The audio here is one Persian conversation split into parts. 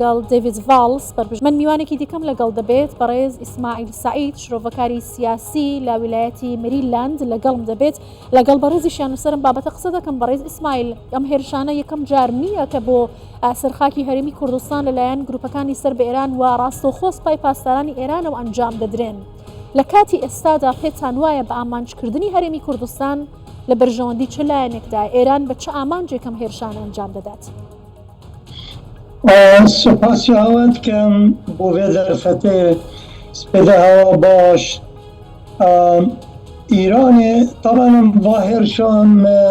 قال ديفيد فالس من میوانێکی دیکەم لەگەڵ دەبێت بەڕێز ئیسماعیل سعید شرۆڤەکاری سیاسی لە ویلایەتی مریلاند لەگەڵم دەبێت لەگەڵ بەڕێزیشیان سەرم بابەتە قسە دەکەم. بەڕێز ئیسماعیل ئەم هێرشانە یەکەم جار نییە کە بۆ سەرخاکی هەرێمی کوردستان لەلایەن گروپەکانی سەر بە ئێران و ڕاستەوخۆ سوپای پاسدارانی ئێرانەوە ئەنجام دەدرێن. لە کاتی ئێستادا پێتان وایە بە ئامانجکردنی هەرێمی کوردستان لە بەرژەوەندی چ لایەنێکدا ئێران بە چ ئامانجێکم هێرشانە ئەنجام دەدات؟ سپاسی هاوند کەم بۆ vê derfetê spêde hewa baş. Îranê tabanım va hêrşan me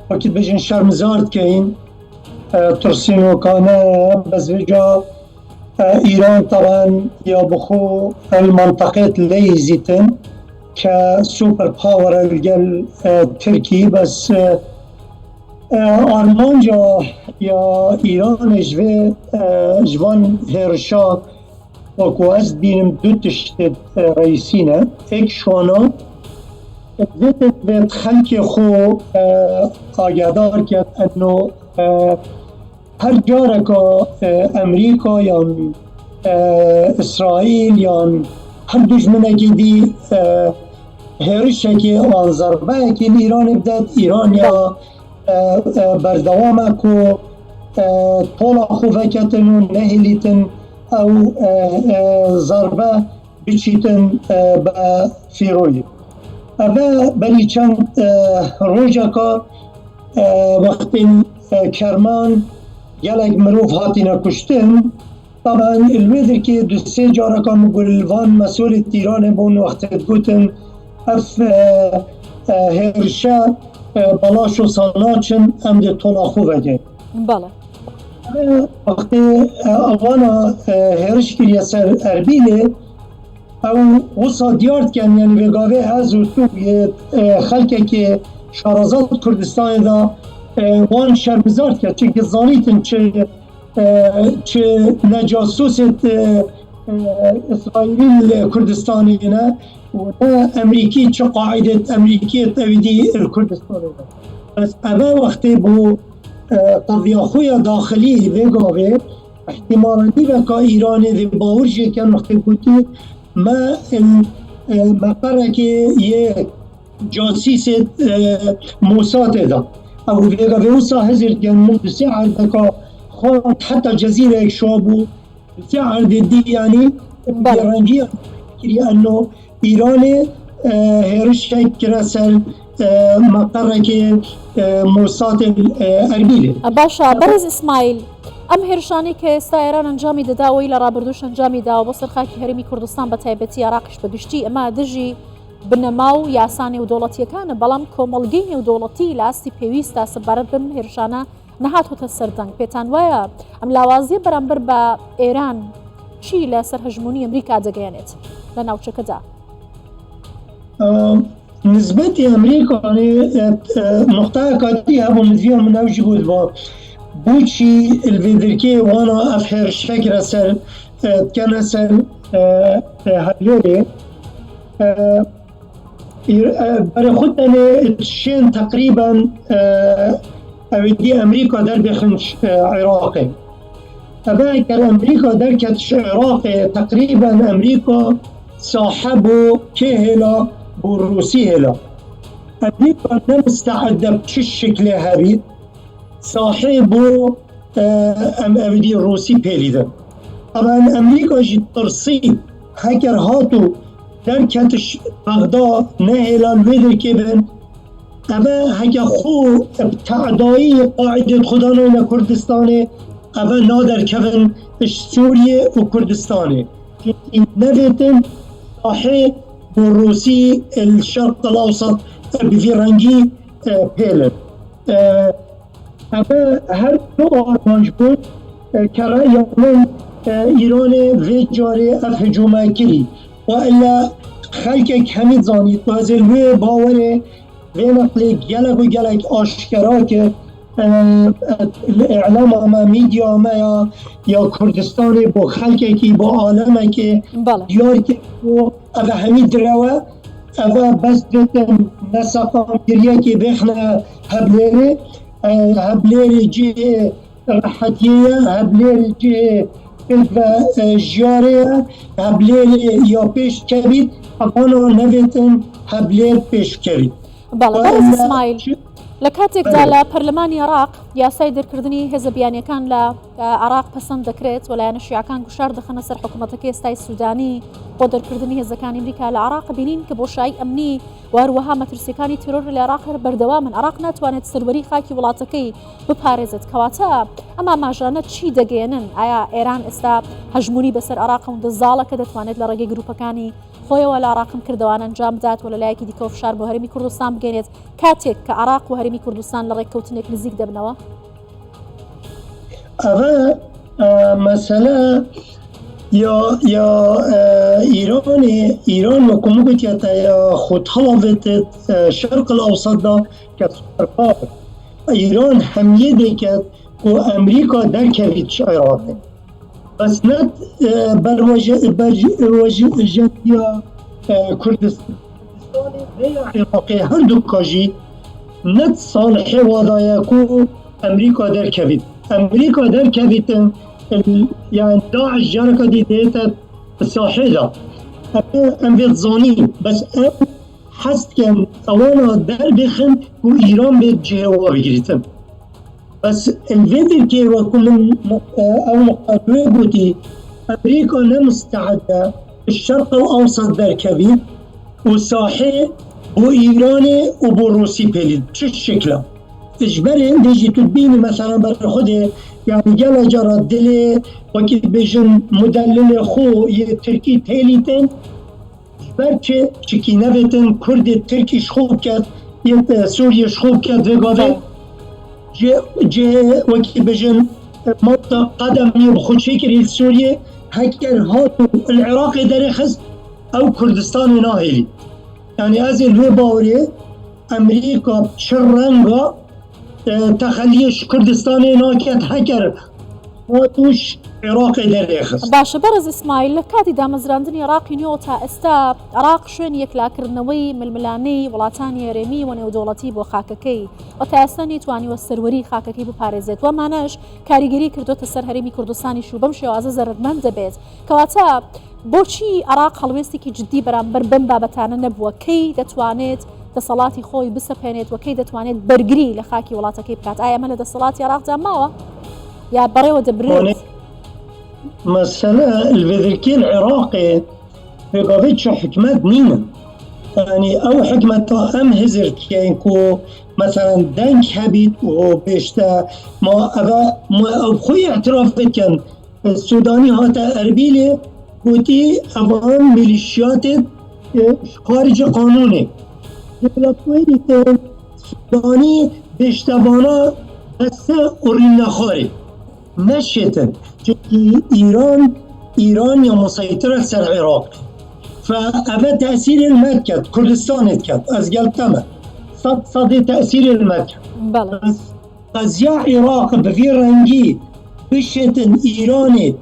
wekî bêjin şermizar dikeyin tirsînokane bezvêca İran taban ya bixwe el menteqê lê zîtin ke super power el gel Tirkî bes armanca ya İranê ji van hêrşa wekû ez bînim du tiştê reîsîne ek şwana vê xelkê xwe agedar ket eno her careka Emerîka yan İsraîl yan her dijminekî dî hêrişekê an zerbeyekê İranê bidet İran ya berdewame ku tola xwe veketin û nehêlîtin ew zerbe biçîtin be fîroyê. Ev belî çend rojeka wextên Kerman gelek mirov hatîne kuştin. Taban li wê derkê du sê careka min van mesulê Îranê bûn wextê gotin ev hêrişe balaş û sanaçin em dê tola xwe veke. Wextê avana hêriş kiriye ser Erbîlê ew wisa diyar dikin yani vêgavê ez û tu xelkekê Şarazad Kurdistanê da wan şermizar dike çünkü zanîtin çi necasûsê İsraîlî Kurdistanê ne û ne Emerîkî çi qaîdet Emerîkiyê tevîdî Kurdistanê de. Bes ev wextê bû qediya xwe ya daxilî vêgavê ihtimalan nîveka Îranê vê bawir jêkin wextê gotî me meqerekê yê casîsê Mossadê da ew vêgavê wisa hezir dikin min du sê erdeka xwand heta cezîreyek şwabû du sê erdê dî yanî bêrengiya kiriye eno İranê hêrişek kire ser meqerekê Mossadê Erbîlê. باشە بەڕێز ئیسماعیل ئەم هێرشانەی کە ئێستا ئێران ئەنجامی دەداوەی لە ڕابردووش ئەنجامی داوە بۆ سەرخاکی هەرێمی کوردستان بە تایبەتی عێراقیش بەگشتی ئەمە دژی بنەما و یاسانێ و دەوڵەتیەکانە بەڵام کۆمەڵگەی نێودەوڵەتی لە ئاستی پێویستە سەبارەت بەم هێرشانە نەهاتۆتە سەردەنگ. پێتان وایە ئەم لاوازیە بەرامبەر بە ئێران چی لە سەر هەژمونی ئەمریکا دەگەیەنێت لە ناوچەکەدا؟ نسبەتی ئەمریکانê noxtayeka dî hebû min vîya min ew jî bû بۆچی li vê derkê wana ev hêrişekre ser dikene ser Helêrê berê xwe tenê şên teqrîben ew dî Emerîka derbêxin Iraqê. Ev eger Emerîka derket ji Iraqê teqrîben Emerîka saheb û kê hêla bû Rûsî hêla. Emerîka ne müsteedde çi şeklê herî sahê bû em ev dî Rûsî pêlîdin. Taban Emerîka jî tirsî heger hatû derket Bexda nehêla wê derkê bin ev heger xwe te'dayî qaîdet xwe danîne Kurdistanê ev naderkevin Sûriye û Kurdistanê. Nevêtin sahê bû Rûsî el Şerq el Awsat bi vî rengî pêlin. Ev her du armanc bûn ke reya min İranê vê carê ev hicûme kirî ve illa xelkek hemî zanît hezir wê bawerê vê neqlê gelek û gelek aşkera kir î'lama me mîdya me ya Kurdistanê bo xelkekî bo alemekê diyar kir û ev hemî direwe ev bes ditin neseqam giriyekê bêxne Heblêrê Heblêrê cihê راحتية هبليل جارية هبليل يا بيش كبيد أبانا نبتن هبليل بيش كبيد. بەڵێ بەڕێز ئیسماعیل لە کاتێکدا لە پەرلەمانی عێراق یاسای دەرکردنی هێزەبیانیەکان لە عێراق پەسەند دەکرێت وەلایەنە شیعەکان گوشار دەخەنە سەر حکوومەتەکەی ئێستای سوودانی بۆ دەرکردنی هێزەکانی ئەمریکا لە عێراق بینین کە بۆشایی ئەمنی وهروەها مەترسیەکانی تیرۆر لە عێراق هەر بەردەوامن. عێراق ناتوانێت سەروەری خاکی وڵاتەکەی بپارێزێت. کەواتە ئەم ئاماژانە چی دەگەێنن؟ ئایا ئێران ئێستا هەژمونی بەسەر عێراق و دەزاڵەکە دەتوانێت لە ڕێگەی گروپەکانی خۆیەوە لە عێراقم کردەوە ئەنجام بدات و لەلایەکی دیکە فشار بۆ هەرێمی کوردستان بگەێنێت کاتێک کە عێراق و هەرێمی کوردستان لە ڕێککەوتنێک نزیک دەبنەوە؟ ئەوە مەسەلە یا إيران وكم قلت يا خود حلوت شرق الأوسط دا كسرقات إيران حمية ديكت وأمريكا دركبت العراق بس نت بروجه كردستان هي عراقي هندو كاجي نت صالح وضايا كو أمريكا دركبت يعني داعش جاركا دي ديتا الساحلة أم بيت ظانين بس حست كان طوانا در بخن وإيران بيت جهوا بجريتم بس الفيدر كي وكل أو مقابلة بوتي أمريكا مستعدة الشرق الأوسط در كبير وساحل وإيران وبروسي بلد شو الشكلة اجبري ديجي تبيني مثلا برخده يعني جالا جرى دلي وكي بيجن مدلل خو تركي تيليتن برچه چكي نبتن كرد تركي شخوب كات سوريا شخوب كات وقابل جي وكي بيجن موتا قدم يبخد شكري سوريا هكر هاتو العراق درخز او كردستان ناهلي يعني ازي الوي باوري امريكا بشرنغا تخليش كردستان ناكت هكر هاتوش عراق درخز. باشە بەڕێز ئیسماعیل لە کاتی دامەزراندنی عێراقی نوێ تا ئێستا عێراق شوێن یەکلاکردنەوەی ململانەی وڵاتانی هەرێمی و نێودەوڵەتی بۆ خاکەکەی و تا ئێستا نەیتوانیوە سەروەری خاکەکەی بپارێزێت وەمانەش کاریگەری کردوتە سەر هەرێمی کوردستانیش و بەم شێوازە زەرمەند دەبێت. کەواتە بۆچی عێراق هەڵوێستێکی جددی بەرامبەر بەم بابەتانە نەبووە؟ کەی دەتوانێت دەسەڵاتی خۆی بسەپێنێت و کەی دەتوانێت بەرگری لە خاکی وڵاتەکەی بکات؟ ئایا ئەمە لە دەسەڵاتی عێراقدا ماوە یا بەڕێوە دەبرێت؟ مسألة الفيدركي العراقي بقابتش حكمات نينا يعني أو حكمة أم هزرت كينكو مثلا دانك هبيت وبيشتا ما أبخوي اعتراف كان السوداني هاتا أربيلي قوتي أبان ميليشيات خارج قانوني السوداني بيشتبانا بس أورينا خارج نشتن إيران يا مسيطرة سر العراق فأبا تأثير المركز كردستان كد از قلتما صد تأثير المركز بس قضية عراق بفي رنجي بشتن إيراني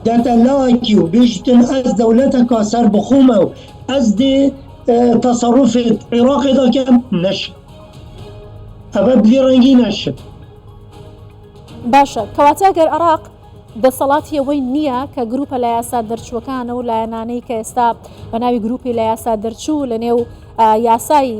دتلاكي وبشتن از دولتك سر بخومه از دي تصرف عراق دا كم نشت أبا بفي رنجي نشت باشە کەواتە ئەگەر عێراق دەسەڵاتی ئەوەی نییە کە گروپە لە یاسا دەرچووەکانە و لایەنانەی کە ئێستا بە ناوی گروپی لە یاسا دەرچوو لە نێو یاسای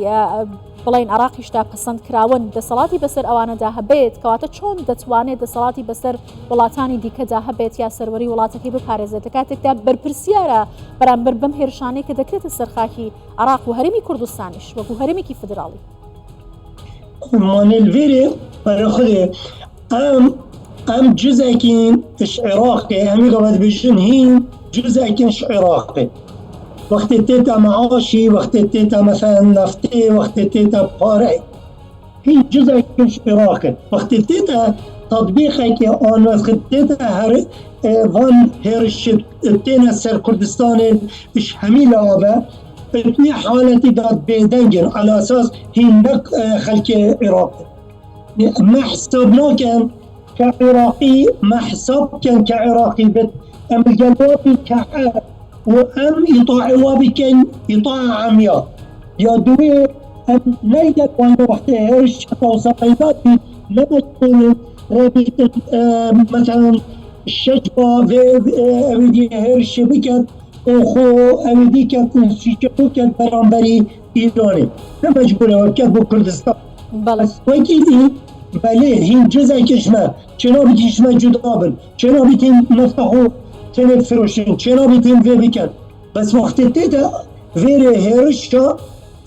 بڵین عێراقیشتا پەسەند کراون دەسەڵاتی بەسەر ئەوانەدا هەبێت کەواتە چۆن دەتوانێت دەسەڵاتی بەسەر وڵاتانی دیکەدا هەبێت یا سەروەری وڵاتەکەی بپارێزێت لە کاتێکدا بەرپرسیارە بەرامبەر بەم هێرشانەی کە دەکرێتە سەرخاکی عێراق و هەرێمی کوردستانیش وەکو هەرێمێکی فدراڵی أم جزء كينش عراقي همي قبل بيجن هين جزء كينش عراقي وقت تيتا معاشي وقت تيتا مثلا نفتي وقت تيتا بارعي هي جزء كينش عراقي وقت تيتا تطبيقك آن وقت تيتا فان هرش تينا سر كردستان إش همي لعبة اتني حالتي داد بيدنجن على أساس هندك خلق عراقي ما حسبنا كان كعراقي ما حسب كان كعراقي بس أم الجوابي كحال وأم يطاع وابي كان يطاع عمياء يا دوي أم نيجا وانا وقتها إيش توصيلاتي لما تكون رابط مثلا الشجرة في أودي هرش بكت وخو أودي كت نسيجو كت برانبري إيراني نمجبوره وكت بو كردستان بله بس وكيدي بله هين جزء كشمه چنا بتشمه جدا بن چنا بتين نفتحو تنه فروشين چنا بتين في بكت بس وقت تيتا غير هرشا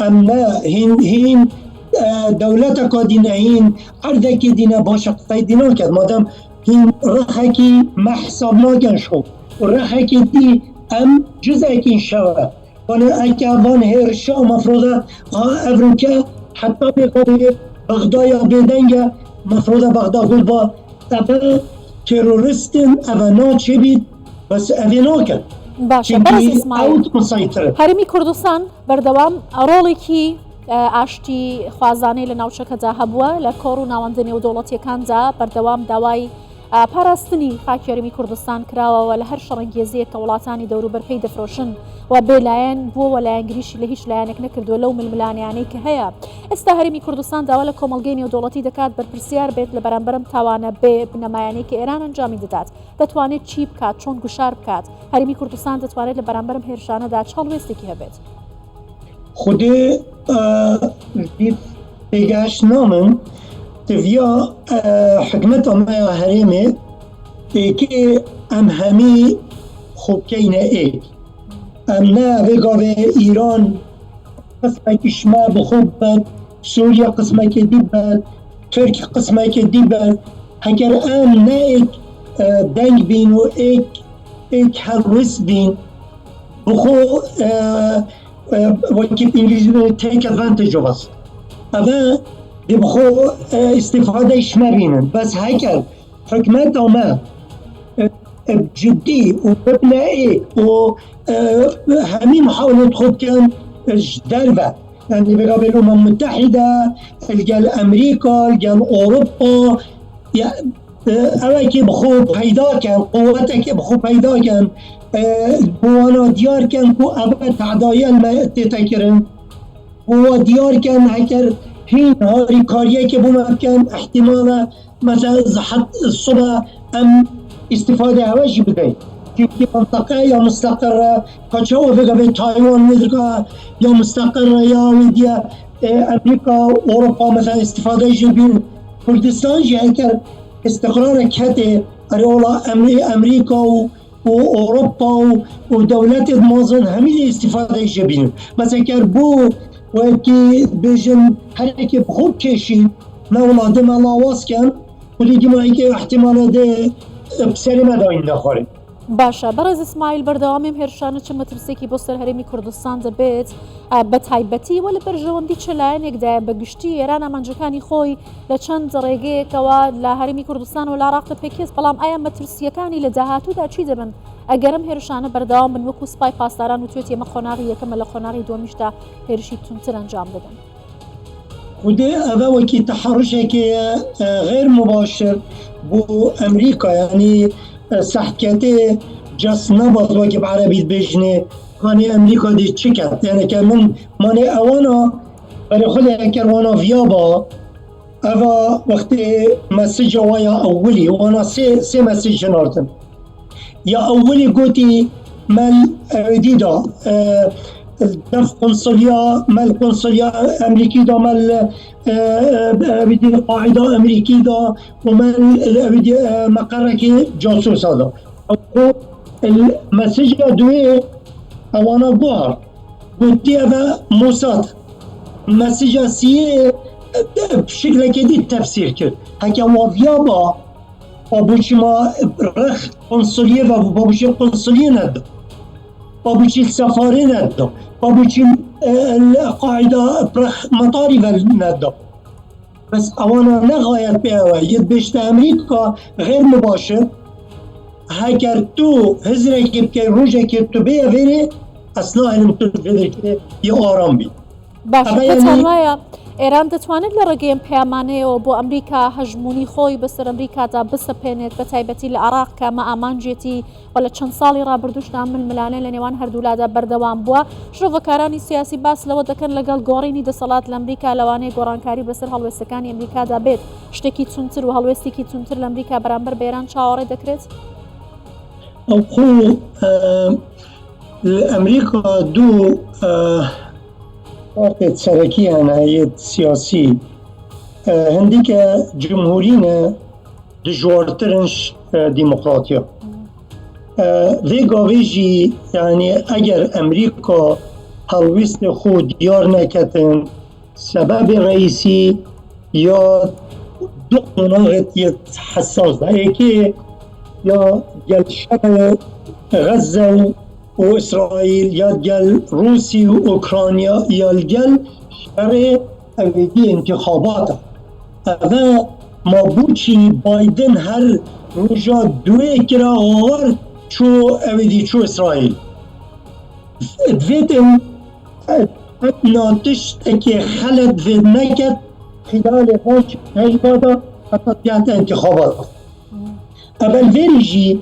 أما هين دولتك دينا هين عردك دينا باشق دينا كد مادام هين رخكي ما حسابنا كان شو ورخكي دي ام جزء شوا وانا اكوان هرشا مفروضة افروكا حتى بقضية بغداد بيدنجا مفروضة بغداد قول با ابا تيرورستن افنا چه بيد بس افنا كد باشە بەڕێز ئیسماعیل مسيطرة هەرمی کوردستان بەردەوام ڕۆڵێکی ئاشتی خوازانەی لە ناوچەکەدا هەبووە لە کۆڕ و ناوەندە نێودەوڵەتیەکاندا بەردەوام داوای پاراستنی خاکی هەرمی کوردستان کراوەوە لە هەر شەڕەنگێزیەک کە وڵاتانی دەوروبەرپێی دەفرۆشن و بێلایەن بووە لایەنگریشی لە هیچ لایەنێک نەکردووە لەو ململانیانەی کە هەیە ئێستا هەرمی کوردستان داوا لە کۆمەڵگەی نێودەوڵەتی دەکات بەرپرسیار بێت لە بەرامبەرم تاوانە بێ بنەمایانەی کە ئێران ئەنجامی دەدات دەتوانێت چی بکات چۆن گوشار بکات هەرمی کوردستان دەتوانێت لە بەرامبەرم هێرشانەدا چاڵوێستێکی هەبێت خودی پیگاش نامن تفیا حکمت ما هرمه که ام همی خوب کینه ایک ام نه وگاوه ایران قسمه کشما بخوب بد سوریا قسمه که دی بد ترک قسمه که دی بد اگر ام نه ایک دنگ بین و ایک هروس بین بخو وكيف انجليزي تيك ادفانتج اوف اس اما بخو استفاده ايش ما بينن بس هيكل حكمات ما بجدي وببنائي وهمي محاولة خود كان دربة يعني بقابل الأمم المتحدة قال أمريكا قال أوروبا أوكي بخو بيدا كان قوتك بخو بيدا كان بوانا ديار كان كو أبا تعدايا ما تتكرن هو ديار كان هكر هين هاري كاريه كي بوما كان احتمالا مثلا زحط الصبح ام استفاده هواجي بدأي في منطقة يا مستقرة كاتشاو في قبل تايوان مدركا يا مستقرة يا وديا أمريكا أوروبا مثلا استفادة جبين كردستان جي هكر استقرار كهته أريولا أمريكا وأوروبا ودولات مازن همين استفادة جبين مثلا كربو وكي بيجن هركي بخوب كيشي ما ولادم الله واسكن ولي جماعي احتمال ده بسلمة داين داخل باشە بەڕێز ئیسماعیل بەردەوامیم هێرشانە چ مەترسێکی بۆ سەر هەرێمی کوردستان دەبێت بە تایبەتی وە لە بەرژەوەندی چ لایەنێکدایە بە گشتی ئێران ئامانجەکانی خۆی لە چەند ڕێگەیەکەوە لە هەرێمی کوردستان و لە عێراق پێکێز بەڵام ئایا مەترسیەکانی لە داهاتوودا چی دەبن ئەگەرم هێرشانە بەردەوام بن وەکو سوپای پاسداران و توێت ئێمە خۆناغی یەکەمە لە خۆناغی دووەمیشدا هێرشی تونتر ئەنجام دەدەن وده هذا وكي تحرشك غير مباشر بو أمريكا يعني سحكته جس نبض وكي بعربي بيجني كاني أمريكا دي تشكت يعني كمان ماني أوانا بري خلي كروانا فيابا أفا وقت مسج ويا أولي وانا سي مسج نارتن يا أولي قوتي مال ديدا دف قنصلية مال قنصلية أمريكي دا مال بدي قاعدة أمريكي دا ومال بدي مقرك جاسوس هذا المسج دوي أوانا بوهر قلتي هذا موساد مسج سيء بشكل كده التفسير كده هكا وفيابا وابوشي ما رخ قنصلية وابوشي قنصلية ندو وابوشي السفاري ندو وابوشي القاعدة برخ مطاري ندو بس اوانا نغاية بيها يدبشت امريكا غير مباشر هكر تو هزرك بكي روجك تو بيها فيني اصلا المتفدر كده يا آرام بي باشە پێتان وایە ئێران دەتوانێت لە ڕێگەیەم پەیامانەیەوە بۆ ئەمریکا هەژمونی خۆی بەسەر ئەمریکادا بسەپێنێت بە تایبەتی لە عێراق کامە ئامانجێتی و لە چەند ساڵی ڕابردووشدا ململانە لە نێوان هەردوولادا بەردەوام بووە. شرۆڤەکارانی سیاسی باس لەوە دەکەن لەگەڵ گۆڕینی دەسەڵات لە ئەمریکا لەوانەیە گۆڕانکاری بەسەر هەڵوێستەکانی ئەمریکادا بێت، شتێکی چونتر و هەڵوێستێکی چونتر لە ئەمریکا بەرامبەر بە ئێران چاوەڕێ دەکرێت. ئەمریکا دوو واقع سەرەکی هەنایەت سیاسی هەندێکە جمهورینە دژوارترنش دیموکراتیا vê gavê jî yani eger Amerîka helwîstê xwe diyar neketin sebebê reîsî ya du qonaxet hesas da yekê ya gel şerê Gazze û İsraîl ya gel Rûsî û Ukrayna ya gel şerê evîdî intixabat e. Ev mabûçî Biden her roja duê kira awar çû evîdî çû İsraîl. Divêtin natiştekê xelet vê neket xiyalê xwe heyva da heta diyata intixabat. Evel verî jî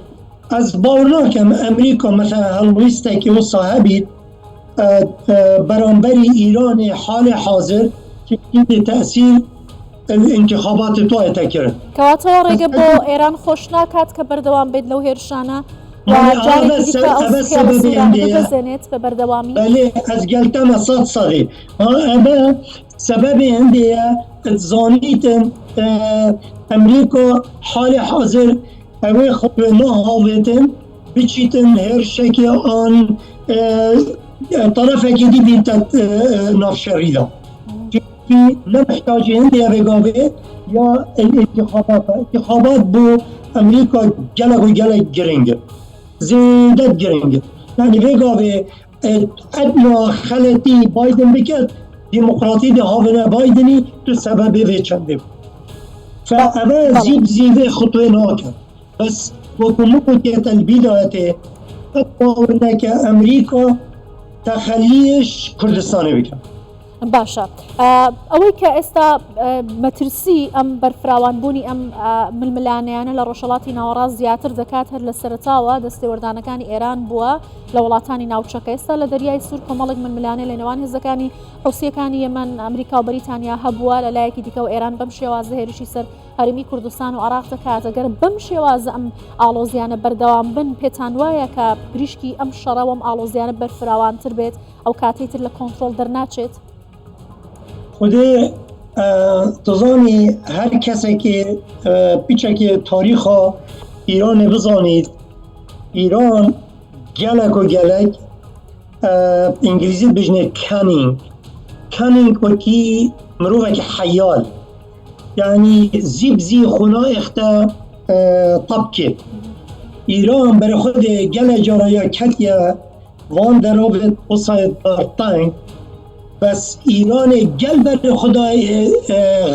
ez bawer nakim Amerîka mesela helwîstekê wisa hebît beramberî Îranê halê hazir ki tesîr انتخابات تو تکرد کەواتەوە ڕێگە بۆ ئێران خۆش ناکات کە بەردەوام بێت لەو هێرشانە بزێنێت بە بەردەوامی. بەێ ئەس گەلتەمە 100 سەدی ئەمە سەبەبی هەندەیە زانیتن ئەمریکا حالی حاضر ئەوێ خۆێ ناهاوێتن بچیتن هێرشێکی ئان طرفێکی دی بینتە نافشەریدا لا محتاجة هندية بقابة يا الانتخابات بو أمريكا جلق وجلق جرينج زيادة جرينج يعني بقابة أدنى خلتي بايدن بكت ديمقراطي ده هافنا بايدني تسبب بيشنده فأبا زيب خطوة ناكر بس وكمكوتية البداية أتطورنا كأمريكا تخليش كردستان بكت. باشە ئەوەی کە ئێستا مەترسی ئەم بەرفراوانبوونی ئەم ململانیانە لە ڕۆژهەڵاتی ناوەڕاست زیاتر دەکات هەر لە سەرەتاوە دەستێوەردانەکانی ئێران بووە لە وڵاتانی ناوچەکە. ئێستا لە دەریای سوور کۆمەڵێک ململانێ لە نێوان هێزەکانی حوسیەکانی یەمەن ئەمریکا و بەریتانیا هەبووە لە لایەکی دیکە و ئێران بەم شێوازە هێرشی سەر هەرمی کوردستان و عێراق دەکات. ئەگەر بەم شێوازە ئەم ئاڵۆزیانە بەردەوام بن پێتان وایە کە بریشکی ئەم شەڕەوەم ئاڵۆزیانە بەرفراوانتر بێت ئەو کاتێتر لە کۆنتڕۆڵ دەرناچێت؟ خودی تزانی هر کسی که پیچک تاریخ ایران بزانید ایران گلک و گلک انگلیسی بجنه کانینگ وکی مروفه که حیال یعنی زیب زی خونا اختا طبکه ایران برای خود گل جارaya کتیه وان درابط بساید بارتنگ بس ایران گل بر خدای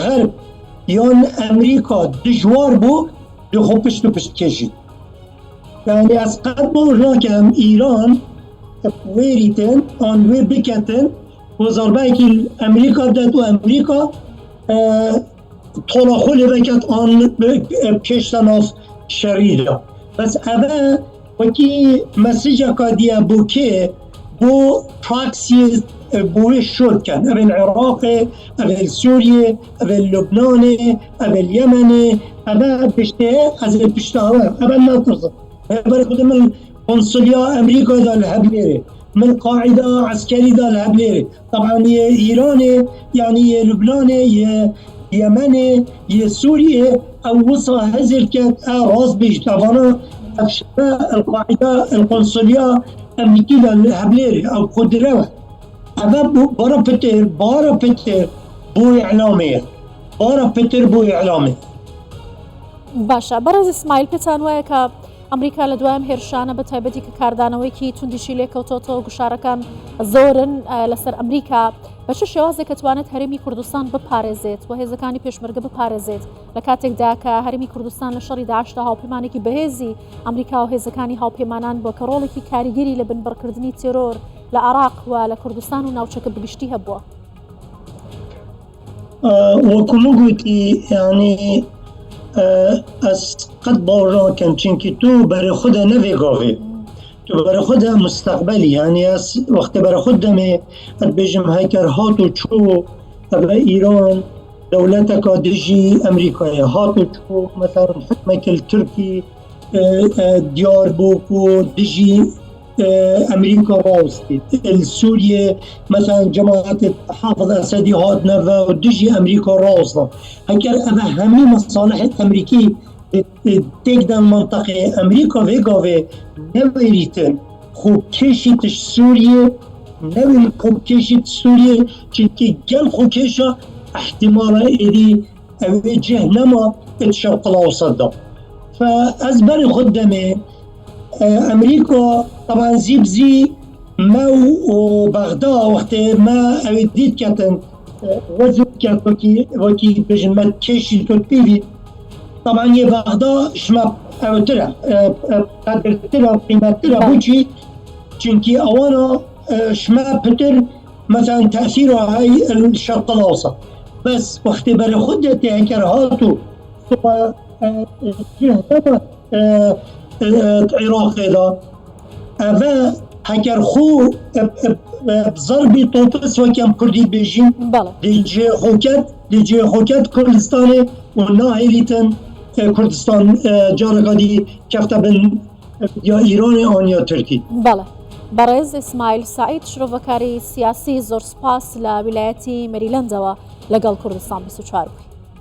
غرب یان امریکا دجوار بو دو خو پشت کشید یعنی از قد بور ناکم ایران ویریتن آن وی بکتن وزاربه که امریکا داد و امریکا طولا خولی بکت آن کشتن آف شریده بس اوه وکی مسیج اکادیه بو که بو پراکسی بوی شد کن اول عراق اول سوریه اول لبنان اول یمن اول پشته از پشته اول نترسه برای خود من قنصلیا امریکا دا لحبلیره من قاعده عسکری دا لحبلیره طبعا یه ایرانه یعنی یه لبنانه یه یمنه یه سوریه او وصا هزر کد راز بیش طبعا القاعده القنصلیا امریکی دا لحبلیره او قدره اما بارا پتر بوی اعلامه باشە بەڕێز ئیسماعیل پێتان وایە کە ئەمریکا لە دوایم هێرشانە بە تایبەتی کە کاردانەوەیکی توندیشی لێکەوتۆتەوە گوشارەکان زۆرن لەسەر ئەمریکا بە چه شێوازێک کە توانێت هەرێمی کوردستان بپارێزێت و هێزەکانی پێشمەرگە بپارێزێت لە کاتێکدا کە هەرێمی کوردستان لە شەڕی داعشدا هاوپەیمانێکی بەهێزی ئەمریکا و هێزەکانی هاوپەیمانان بۆ کە ڕۆڵێکی کاریگەری لە بنبڕکردنی تێرۆر لە عێراق و لە کوردستان و ناوچەکە بگشتی هەبووە. وەکوم گوتی یعنی ئەس قەت باوەڕا کەم چونکی تو بەرە خودە نەڤێگاوێ تو بەرە خودە مستەقبەلی یعنی ئەس وەختە بەرە خود دەمێ ئەتبێژم هەیکەر هات و چۆ ئەبە ئیران دەولەتەکە دژی ئەمریکایە هات و چۆ مەثلا حکمێکی تورکی دیار بوو و دژی امریکا راوستید سوریه مثلا جماعت حافظ اسدی هات نوه و دژی امریکا راوستا اگر اوه همه مصالح امریکی تک دن منطقه امریکا وگاوه نویریتن خوب کشیدش سوریه نویل خوب کشید سوریه چونکه گل خوب کشا احتمال ایدی اوه جهنما الشرق الاوسط دا فاز بر خود دمه امریکا طبعا زی ما و بغداد وقت ما اویدید کتن وزن کت وکی بجنمت کشی تو پیوی طبعا یه بغداد شما اوتره قدرتره و قیمتره بوچی چونکی اوانا شما پتر مثلا تأثیر های الشرق الاوسط بس وقت بر خودت هکر هاتو جهنم العراق دا اوه هکر خو بضربی طوطس و کم کردی بیجین دیجی خوکت کردستان و ناهیلیتن کردستان جارگادی کفته بن یا ایران آن یا ترکی. بله. بەڕێز ئیسماعیل سعید شرۆڤەکاری سیاسی زۆر سپاس لە ویلایەتی مەریلەندەوە لەگەڵ کوردستان 24 بووی.